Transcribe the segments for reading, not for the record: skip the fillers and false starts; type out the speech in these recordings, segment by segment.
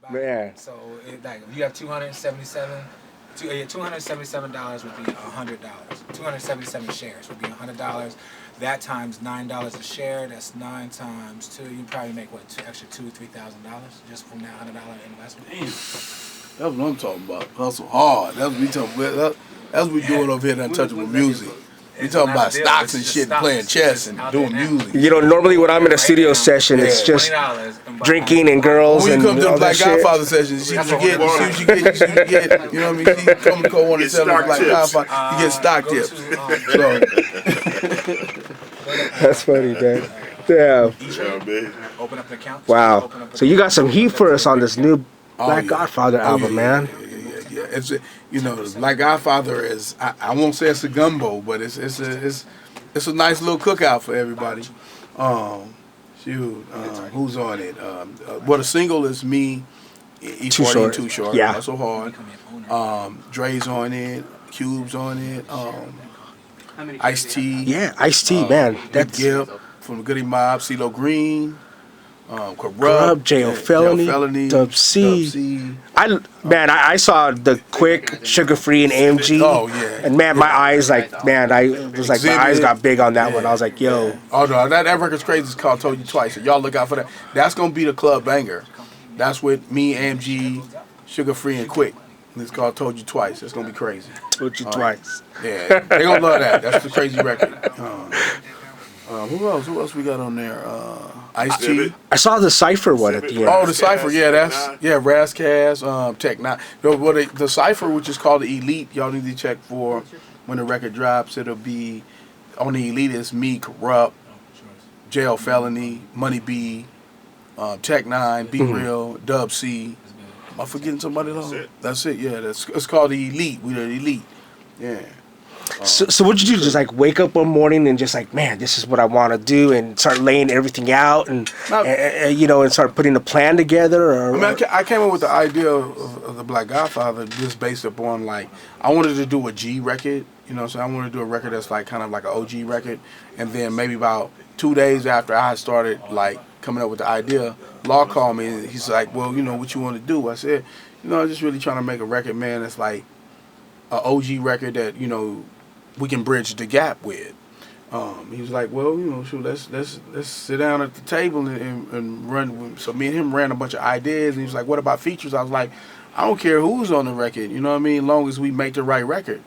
Man. So like if you have $277 would be $100. 277 shares would be $100. That times $9 a share. That's 9 times 2. You probably make what extra $2,000-$3,000 just from that $100 investment. Damn. That's what I'm talking about. Hustle hard. That's what we talking about. That's what we doing over here in Untouchable Music. We talking about stocks and shit, playing chess and doing music. You know, normally when I'm in a studio session, it's just drinking and girls when and you come to the all Black that shit. Godfather session, see what you get. You know what I mean? See, come to one and tell them Black Godfather, you get stock tips. That's funny, man. Yeah. Open up an account. Wow. So you got some heat for us on this new Black Godfather album, man. Yeah. It's Black Godfather is. I won't say it's a gumbo, but it's a nice little cookout for everybody. Who's on it? The single is me, E40 and Too Short. Yeah. Hustle Hard. Dre's on it. Cube's on it. Ice-T. Yeah, Ice-T, man. That's Gip from the Goody Mob. CeeLo Green. Corrupt, Jail Felony, Dub C. I saw the Quick, Sugar Free, and AMG. Oh yeah. And man, my eyes my eyes got big on that one. I was like, yo. Oh no, that record's crazy. It's called Told You Twice. So y'all look out for that. That's gonna be the club banger. That's with me, AMG, Sugar Free, and Quick. And it's called Told You Twice. It's gonna be crazy. Told You Twice. Yeah, they gonna love that. That's the crazy record. Who else we got on there? Ice-T. I saw the Cypher one at the end. Oh, the Cypher, Razzcast, Tech 9. The Cypher, which is called the Elite, y'all need to check for when the record drops. It'll be on the Elite. It's me, Corrupt, Jail Felony, Money B, Tech 9, Be Real, Dub C. Am I forgetting somebody else? That's it. Yeah, it's called the Elite. We the Elite. Yeah. So what'd you do? Just like wake up one morning and just like, man, this is what I want to do, and start laying everything out, and start putting a plan together. Or I came up with the idea of the Black Godfather just based upon like I wanted to do a G record, so I wanted to do a record that's like kind of like an OG record, and then maybe about 2 days after I started like coming up with the idea, Law called me and he's like, well, what you want to do? I said, I'm just really trying to make a record, man, that's like an OG record that we can bridge the gap with. He was like, well, let's sit down at the table and run. So me and him ran a bunch of ideas, and he was like, what about features? I was like, I don't care who's on the record, as long as we make the right record.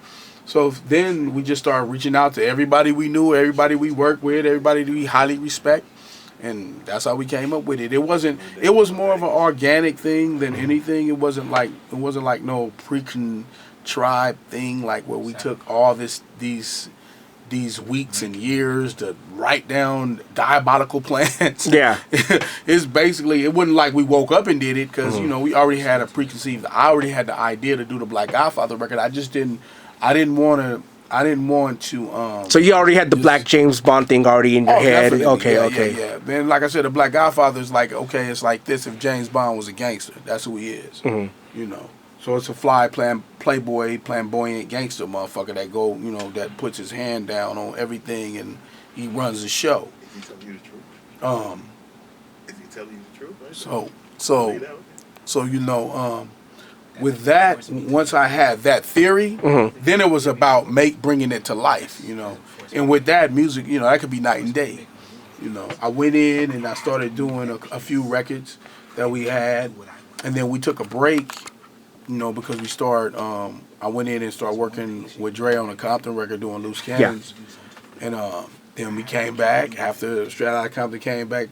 So then we just started reaching out to everybody we knew, everybody we worked with, everybody that we highly respect, and that's how we came up with it. It was more of an organic thing than anything. It wasn't like no tribe thing like where we took all these weeks and years to write down diabolical plans. Yeah. It's basically, it wasn't like we woke up and did it because we already had I already had the idea to do the Black Godfather record. I didn't want to so you already had the Black James Bond thing already in your head. Definitely. Okay. Yeah. Then like I said, the Black Godfather is like, okay, it's like this if James Bond was a gangster. That's who he is. So it's a fly playboy, flamboyant gangster motherfucker that that puts his hand down on everything and he runs the show. Is he telling you the truth? Is he telling you the truth? Right? With that, once I had that theory, then it was about bringing it to life, And with that music, that could be night and day. I went in and I started doing a few records that we had, and then we took a break. Because we I went in and started working with Dre on the Compton record doing Loose Cannons. Yeah. And then we came back, after Straight Outta Compton came back,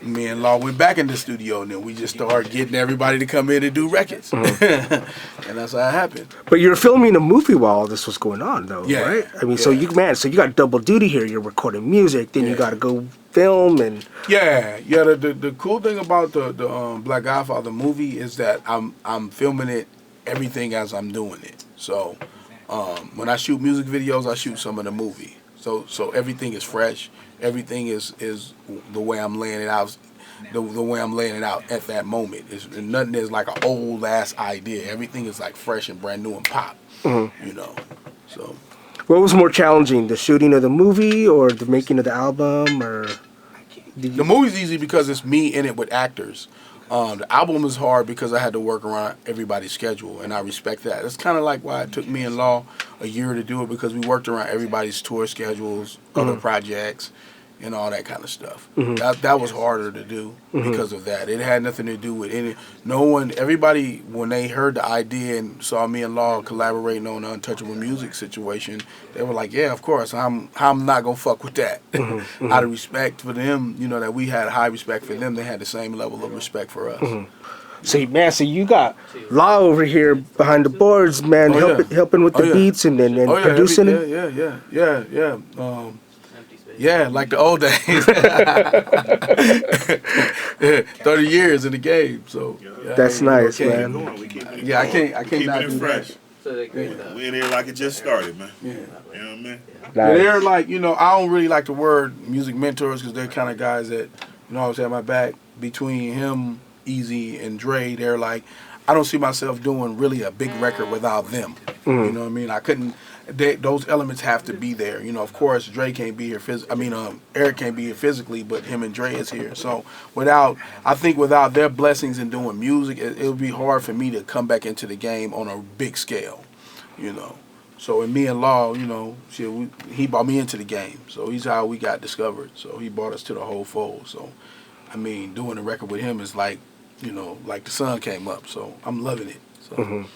me and Law went back in the studio, and then we just started getting everybody to come in and do records. And that's how it happened. But you're filming a movie while all this was going on, though, right? I mean, so you got double duty here. You're recording music, then you got to go film and... Yeah. The cool thing about the Black Godfather movie is that I'm filming it, everything as I'm doing it. So when I shoot music videos, I shoot some of the movie. So everything is fresh. Everything is the way I'm laying it out. The way I'm laying it out at that moment. Nothing is like an old ass idea. Everything is like fresh and brand new and pop. So. What was more challenging, the shooting of the movie or the making of the album, or? The movie's easy because it's me in it with actors. The album is hard because I had to work around everybody's schedule, and I respect that. That's kind of like why it took me and Law a year to do it, because we worked around everybody's tour schedules, other projects, and all that kind of stuff. That was harder to do because of that. It had nothing to do with any. No one, everybody, when they heard the idea and saw me and Law collaborating on the Untouchable Music situation, they were like, "Yeah, of course, I'm not gonna fuck with that." Out of respect for them, you know, that we had high respect for them, they had the same level of respect for us. So man, so you got Law over here behind the boards, man, helping with the beats and producing it. Yeah. Yeah, like the old days. 30 years in the game, so. Yeah, that's nice, man. Yeah, I can't not Keeping it do fresh. that. We in here like it just started, man. Yeah. You know what I mean? Yeah, they're like, you know, I don't really like the word music mentors because they're kind of guys that, you know, I was at my back between him, Easy, and Dre. They're like, I don't see myself doing really a big record without them. You know what I mean? I couldn't. Those elements have to be there. You know, of course, Dre can't be here. Eric can't be here physically, but him and Dre is here. So I think without their blessings in doing music, it would be hard for me to come back into the game on a big scale. You know, so in me and Law, you know, he brought me into the game. So he's how we got discovered. So he brought us to the whole fold. So, I mean, doing a record with him is like, you know, like the sun came up. So I'm loving it. So.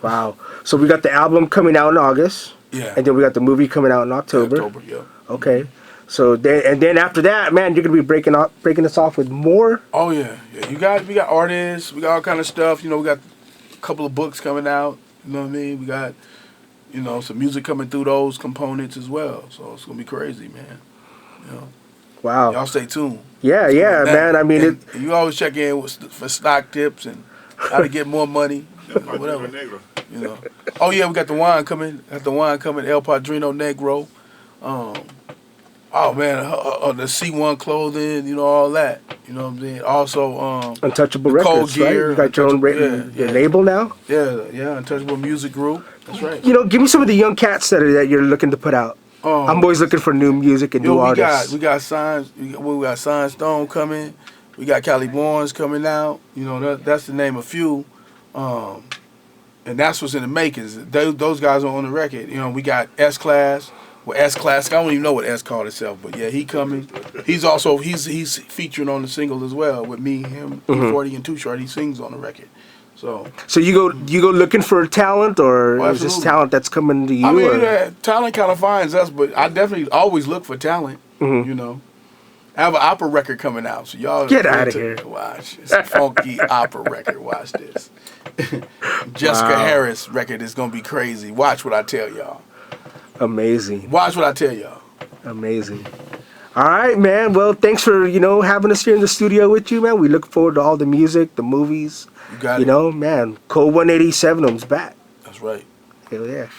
Wow. So we got the album coming out in August. Yeah. And then we got the movie coming out in October. Yeah. Okay. So then after that, man, you're gonna be breaking us off with more. Oh yeah. We got artists, we got all kind of stuff. You know, we got a couple of books coming out. You know what I mean? We got, you know, some music coming through those components as well. So it's gonna be crazy, man. You know. Wow. Y'all stay tuned. Yeah, man. I mean, and you always check in for stock tips and how to get more money. Whatever. You know. Oh yeah, we got the wine coming. El Padrino Negro. Oh man, the C1 clothing. You know, all that. You know what I'm saying. Also, Untouchable Records, right? You got your own label now. Yeah. Untouchable Music Group. That's right. You know, give me some of the young cats that you're looking to put out. I'm always looking for new music and new artists. We got Signs. We got Sign Stone coming. We got Cali Barnes coming out. You know, that's to name a few. And that's what's in the makings. Those guys are on the record. You know, we got S-Class. Well, S-Class, I don't even know what S called itself, but yeah, he coming. He's featuring on the single as well with me, him, E40 and Too Short. He sings on the record. So you go looking for talent, or is this talent that's coming to you? I mean, talent kind of finds us, but I definitely always look for talent. You know. I have an opera record coming out, so y'all get out of here. Watch, it's a funky opera record. Watch this. Jessica Harris record is gonna be crazy. Watch what I tell y'all. Amazing. Watch what I tell y'all. Amazing. All right, man. Well, thanks for having us here in the studio with you, man. We look forward to all the music, the movies. You got it. You know, man. Code 187's back. That's right. Hell yeah.